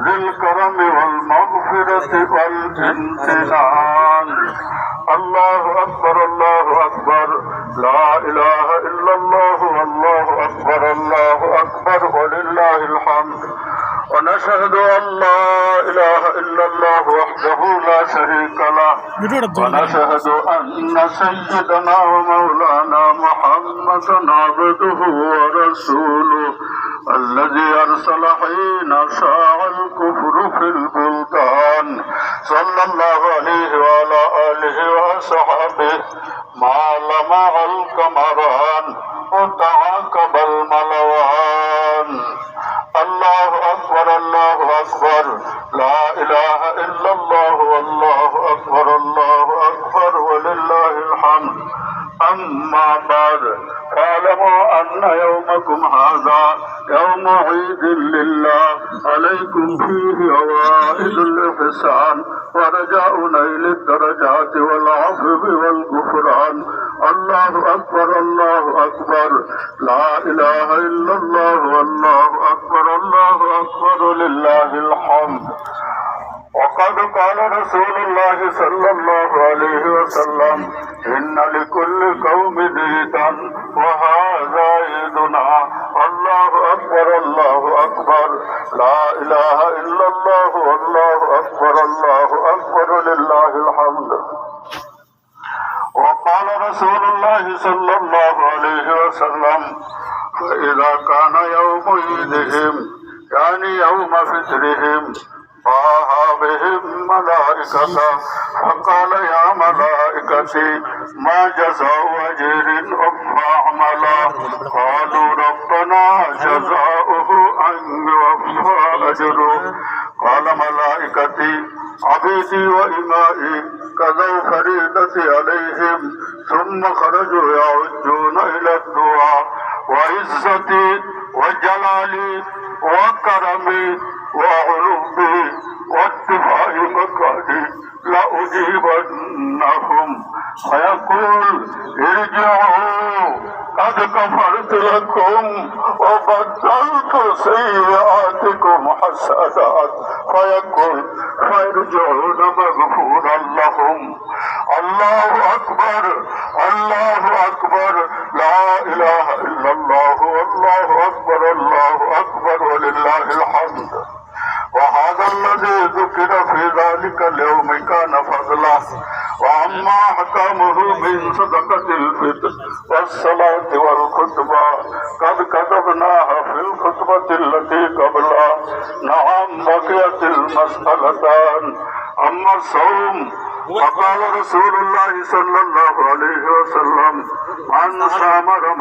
ذي الكرم والمغفرة والامتنان. الله أكبر الله أكبر لا إله إلا الله والله أكبر الله أكبر ولله الحمد. ونشهد أن لا إله إلا الله وحده لا شريك له ونشهد أن سيدنا ومولانا محمدا عبده ورسوله الذي أرسل حين شاع الكفر في البلدان صلى الله عليه وعلى آله وصحبه ما لمع القمران وتعاقب الملوان. الله أكبر الله أكبر لا إله إلا الله والله أكبر الله أكبر ولله الحمد. أما بعد فاعلموا أن يومكم هذا يوم عيد لله عليكم فيه عوائد الإحسان ورجاء نيل الدرجات والعفو والغفران. الله أكبر الله أكبر لا إله إلا الله والله أكبر الله أكبر لله الحمد. وقد قال رسول الله صلى الله عليه وسلم إن لكل قوم عيدا وهذا عيدنا. الله أكبر الله أكبر لا إله إلا الله والله أكبر الله أكبر لله الحمد. وقال رسول الله صلى الله عليه وسلم فإذا كان يوم عيدهم يعني يوم فطرهم طاها بهم ملائكة فقال يا ملائكتي ما جزاء أجر فأعملا. قالوا ربنا جزاؤه أن يوفى أجره. قال ملائكتي عبيدي وإمائي كذا فريدتي عليهم ثم خرجوا يعجون إلى الدعاء وعزتي وجلالي وكرمي وعلومي واتباع مكاني لأجيبنهم فيقول ارجعوا قد كفرت لكم وبدلت سيئاتكم حسنات فيقول فيرجعون مغفورا لهم. الله أكبر الله أكبر لا إله إلا الله والله أكبر الله أكبر ولله الحمد. وهذا الذي ذكر في ذلك اليوم كان فضلا. وأما أحكامه من صدقة الفطر والصلاة والخطبة قد كتبناها في الخطبة التي قبلها. نعم بقيت المسألتان. أما الصوم فقال رسول الله صلى الله عليه وسلم من صام رمضان